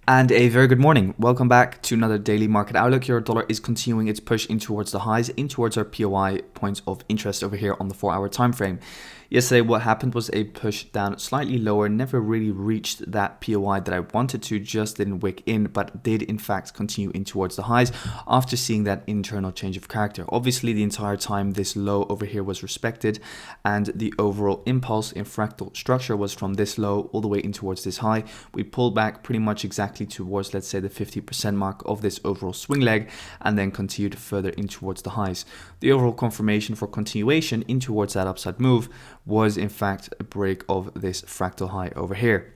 And a very good morning. Welcome back to another daily market outlook. Your dollar is continuing its push in towards the highs, in towards our POI points of interest over here on the 4-hour time frame. Yesterday, what happened was a push down slightly lower, never really reached that POI that I wanted to, just didn't wick in, but did in fact continue in towards the highs after seeing that internal change of character. Obviously, the entire time this low over here was respected, and the overall impulse in fractal structure was from this low all the way in towards this high. We pulled back pretty much exactly towards, let's say, the 50% mark of this overall swing leg, and then continued further in towards the highs. The overall confirmation for continuation in towards that upside move was in fact a break of this fractal high over here.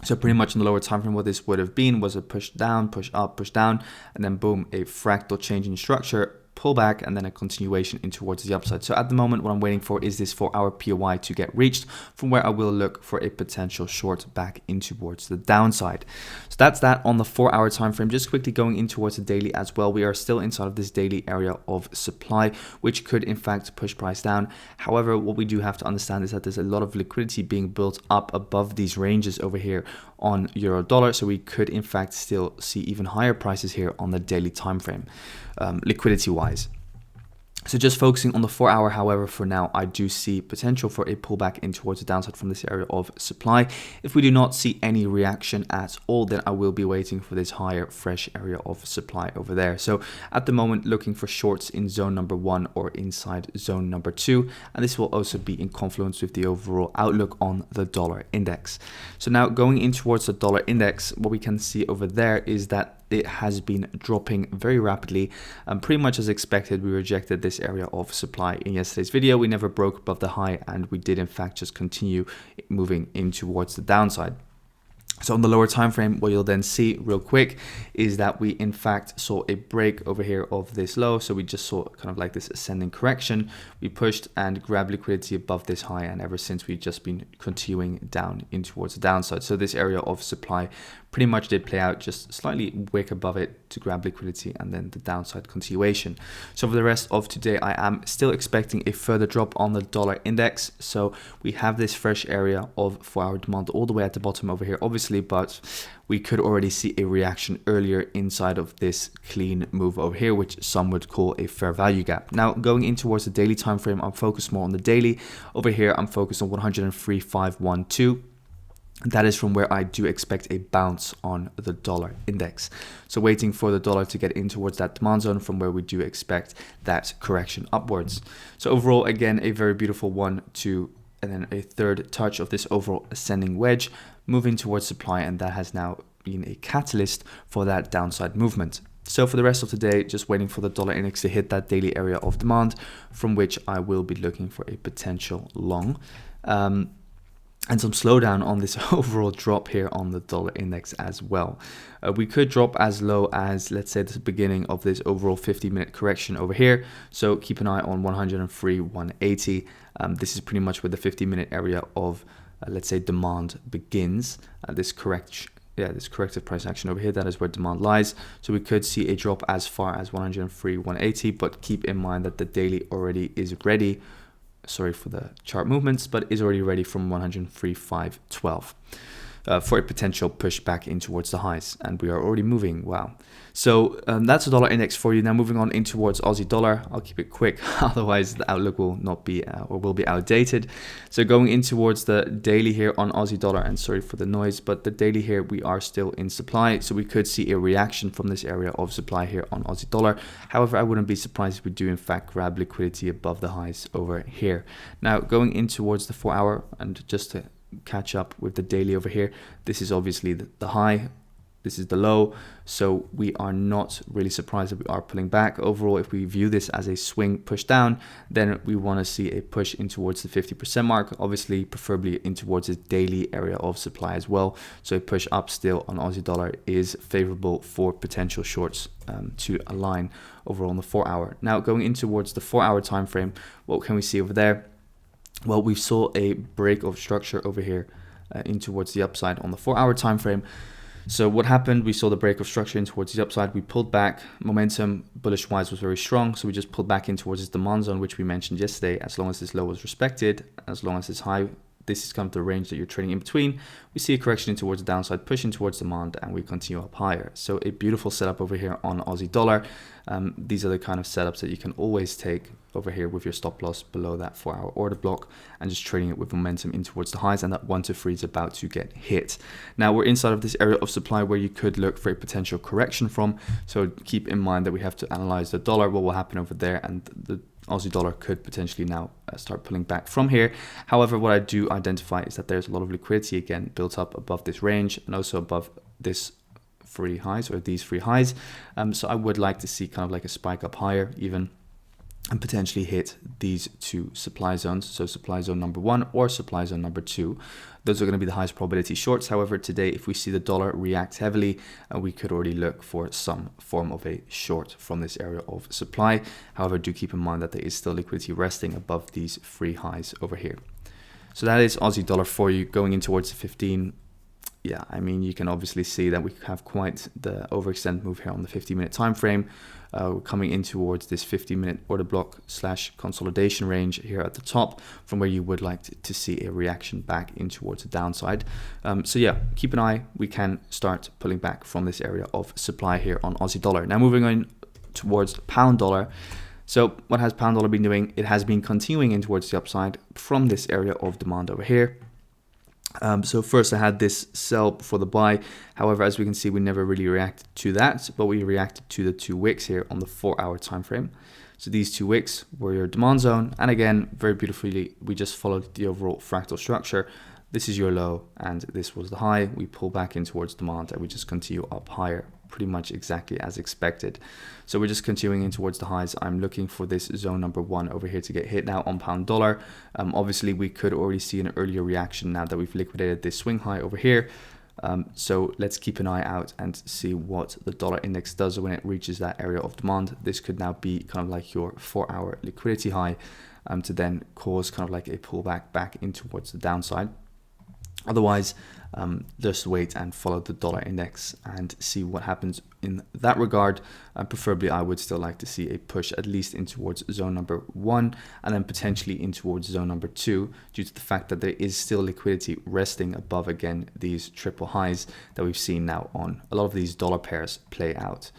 So pretty much in the lower time frame, what this would have been was a push down, push up, push down, and then boom, a fractal change in structure, pull back, and then a continuation in towards the upside. So at the moment, what I'm waiting for is this 4-hour POI to get reached, from where I will look for a potential short back in towards the downside. So that's that on the 4-hour time frame. Just quickly going in towards the daily as well. We are still inside of this daily area of supply, which could in fact push price down. However, what we do have to understand is that there's a lot of liquidity being built up above these ranges over here on euro dollar, so we could in fact still see even higher prices here on the daily time frame, liquidity wise. So just focusing on the 4-hour, however, for now, I do see potential for a pullback in towards the downside from this area of supply. If we do not see any reaction at all, then I will be waiting for this higher fresh area of supply over there. So at the moment, looking for shorts in zone number 1 or inside zone number 2. And this will also be in confluence with the overall outlook on the dollar index. So now going in towards the dollar index, what we can see over there is that it has been dropping very rapidly, and pretty much as expected. We rejected this area of supply in yesterday's video. We never broke above the high, and we did in fact just continue moving in towards the downside. So on the lower time frame, what you'll then see real quick is that we in fact saw a break over here of this low. So we just saw kind of like this ascending correction. We pushed and grabbed liquidity above this high, and ever since we've just been continuing down in towards the downside. So this area of supply pretty much did play out, just slightly wick above it to grab liquidity, and then the downside continuation. So for the rest of today, I am still expecting a further drop on the dollar index. So we have this fresh area of 4-hour demand all the way at the bottom over here, obviously, but we could already see a reaction earlier inside of this clean move over here, which some would call a fair value gap. Now going in towards the daily time frame, I'm focused more on the daily. Over here, I'm focused on 103.512. That is from where I do expect a bounce on the dollar index. So waiting for the dollar to get in towards that demand zone, from where we do expect that correction upwards. So overall, again, a very beautiful 1, 2, and then a third touch of this overall ascending wedge moving towards supply, and that has now been a catalyst for that downside movement. So for the rest of the day, just waiting for the dollar index to hit that daily area of demand, from which I will be looking for a potential long. And some slowdown on this overall drop here on the dollar index as well. We could drop as low as, let's say, the beginning of this overall 50-minute correction over here. So keep an eye on 103.180. This is pretty much where the 50-minute area of, let's say, demand begins. This corrective price action over here, that is where demand lies. So we could see a drop as far as 103.180, but keep in mind that the daily already is ready. Sorry for the chart movements, but is already ready from 103.512 for a potential push back in towards the highs, and we are already moving. Wow. So that's the dollar index for you. Now moving on in towards Aussie dollar. I'll keep it quick, otherwise the outlook will not be or will be outdated. So going in towards the daily here on Aussie dollar, and sorry for the noise, but the daily here, we are still in supply, so we could see a reaction from this area of supply here on Aussie dollar. However, I wouldn't be surprised if we do in fact grab liquidity above the highs over here. Now going in towards the 4-hour, and just to catch up with the daily over here, this is obviously the high, this is the low, so we are not really surprised that we are pulling back. Overall, if we view this as a swing push down, then we want to see a push in towards the 50% mark, obviously preferably in towards this daily area of supply as well. So a push up still on Aussie dollar is favorable for potential shorts to align overall on the 4-hour. Now going in towards the 4-hour time frame, what can we see over there? Well, we saw a break of structure over here in towards the upside on the 4-hour time frame. So what happened? We saw the break of structure in towards the upside. We pulled back. Momentum bullish wise was very strong, so we just pulled back in towards this demand zone, which we mentioned yesterday. As long as this low was respected, as long as this high this is kind of the range that you're trading in between. We see a correction in towards the downside, pushing towards demand, and we continue up higher. So a beautiful setup over here on Aussie dollar. These are the kind of setups that you can always take over here with your stop loss below that 4-hour order block and just trading it with momentum in towards the highs, and that 1 to 3 is about to get hit. Now we're inside of this area of supply where you could look for a potential correction from. So keep in mind that we have to analyze the dollar, what will happen over there, and the Aussie dollar could potentially now start pulling back from here. However, what I do identify is that there's a lot of liquidity again built up above this range and also above this three highs, or these three highs. So I would like to see kind of like a spike up higher even, and potentially hit these two supply zones. So supply zone number 1 or supply zone number 2. Those are going to be the highest probability shorts. However, today, if we see the dollar react heavily, we could already look for some form of a short from this area of supply. However, do keep in mind that there is still liquidity resting above these three highs over here. So that is Aussie dollar for you going in towards the 15. Yeah, I mean, you can obviously see that we have quite the overextend move here on the 50-minute time frame. We're coming in towards this 50-minute order block / consolidation range here at the top, from where you would like to see a reaction back in towards the downside. So yeah, keep an eye. We can start pulling back from this area of supply here on Aussie dollar. Now moving on towards pound dollar. So what has pound dollar been doing? It has been continuing in towards the upside from this area of demand over here. So first I had this sell before the buy. However, as we can see, we never really reacted to that, but we reacted to the 2 wicks here on the 4-hour time frame. So these 2 wicks were your demand zone, and again, very beautifully, we just followed the overall fractal structure. This is your low, and this was the high. We pull back in towards demand, and we just continue up higher, pretty much exactly as expected. So we're just continuing in towards the highs. I'm looking for this zone number 1 over here to get hit now on pound dollar. Obviously, we could already see an earlier reaction now that we've liquidated this swing high over here. So let's keep an eye out and see what the dollar index does when it reaches that area of demand. This could now be kind of like your 4-hour liquidity high, to then cause kind of like a pullback back in towards the downside. Otherwise, just wait and follow the dollar index and see what happens in that regard. Preferably, I would still like to see a push at least in towards zone number 1 and then potentially in towards zone number 2, due to the fact that there is still liquidity resting above, again, these triple highs that we've seen now on a lot of these dollar pairs play out.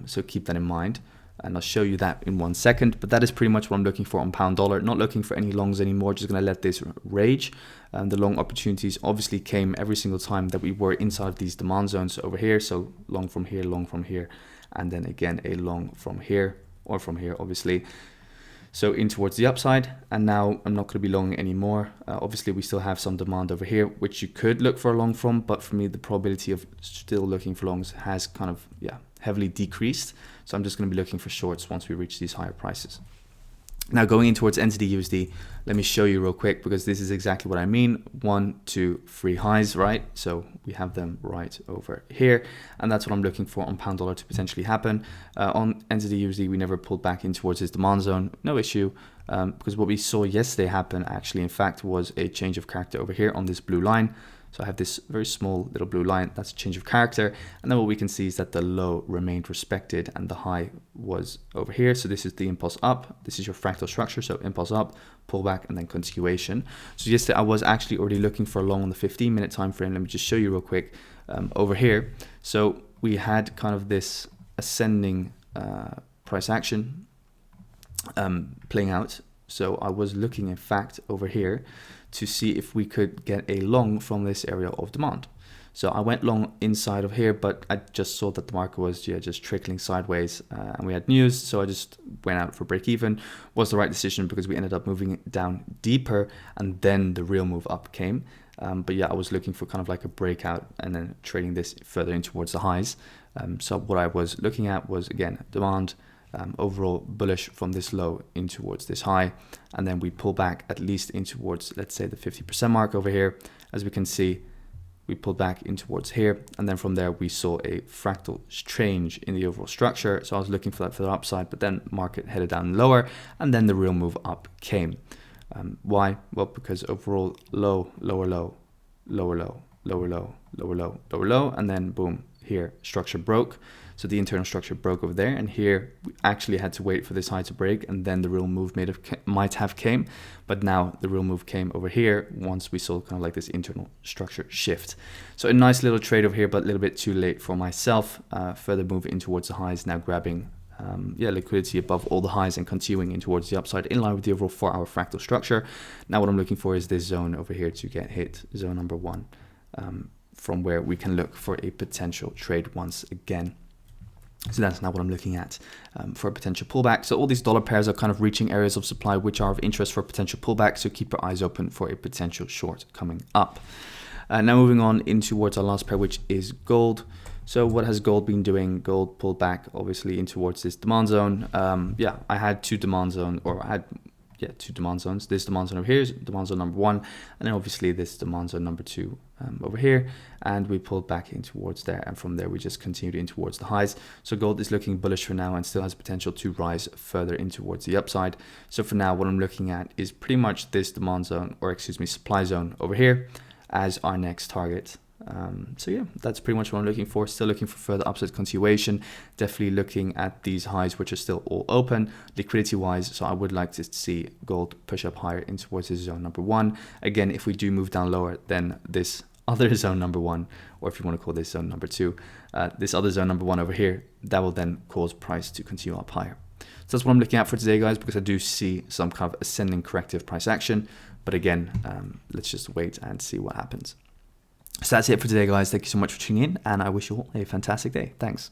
So keep that in mind. And I'll show you that in 1 second, but that is pretty much what I'm looking for on pound dollar. Not looking for any longs anymore, just going to let this rage. The long opportunities obviously came every single time that we were inside of these demand zones over here. So long from here, and then again a long from here, or from here obviously. So in towards the upside, and now I'm not going to be long anymore. Obviously we still have some demand over here, which you could look for a long from, but for me the probability of still looking for longs has kind of, yeah, heavily decreased. So I'm just going to be looking for shorts once we reach these higher prices. Now going in towards NZDUSD, let me show you real quick, because this is exactly what I mean. 1, 2, 3 highs, right? So we have them right over here, and that's what I'm looking for on pound dollar to potentially happen. On NZDUSD, we never pulled back in towards this demand zone, no issue, because what we saw yesterday happen actually, in fact, was a change of character over here on this blue line. So I have this very small little blue line, that's a change of character. And then what we can see is that the low remained respected and the high was over here. So this is the impulse up. This is your fractal structure. So impulse up, pull back, and then continuation. So yesterday I was actually already looking for a long on the 15-minute time frame. Let me just show you real quick over here. So we had kind of this ascending price action playing out. So I was looking, in fact, over here to see if we could get a long from this area of demand. So I went long inside of here, but I just saw that the market was just trickling sideways, and we had news, so I just went out for break even. Was the right decision, because we ended up moving it down deeper, and then the real move up came. But yeah, I was looking for kind of like a breakout and then trading this further in towards the highs. So what I was looking at was, again, demand, overall bullish from this low in towards this high, and then we pull back at least in towards, let's say, the 50% mark over here. As we can see, we pulled back in towards here, and then from there we saw a fractal change in the overall structure. So I was looking for that further upside, but then market headed down lower, and then the real move up came. Why? Well, because overall low, lower low, lower low, lower low, lower low, lower low, and then boom, here structure broke. So the internal structure broke over there, and here we actually had to wait for this high to break, and then the real move might have came. But now the real move came over here once we saw kind of like this internal structure shift. So a nice little trade over here, but a little bit too late for myself. Further move in towards the highs, now grabbing liquidity above all the highs and continuing in towards the upside in line with the overall 4-hour fractal structure. Now what I'm looking for is this zone over here to get hit, zone number 1, from where we can look for a potential trade once again. So that's now what I'm looking at for a potential pullback. So all these dollar pairs are kind of reaching areas of supply which are of interest for a potential pullback. So keep your eyes open for a potential short coming up. Now moving on in towards our last pair, which is gold. So what has gold been doing? Gold pulled back obviously in towards this demand zone. I had two demand zones, two demand zones. This demand zone over here is demand zone number 1, and then obviously this demand zone number 2 over here, and we pulled back in towards there, and from there we just continued in towards the highs. So gold is looking bullish for now and still has potential to rise further in towards the upside. So for now what I'm looking at is pretty much this demand zone, or excuse me, supply zone over here as our next target. So yeah, that's pretty much what I'm looking for. Still looking for further upside continuation. Definitely looking at these highs, which are still all open liquidity wise. So I would like to see gold push up higher in towards this zone number 1. Again, if we do move down lower, then this other zone number 1, or if you want to call this zone number 2, this other zone number 1 over here, that will then cause price to continue up higher. So that's what I'm looking at for today, guys, because I do see some kind of ascending corrective price action. But again, let's just wait and see what happens. So that's it for today, guys. Thank you so much for tuning in, and I wish you all a fantastic day. Thanks.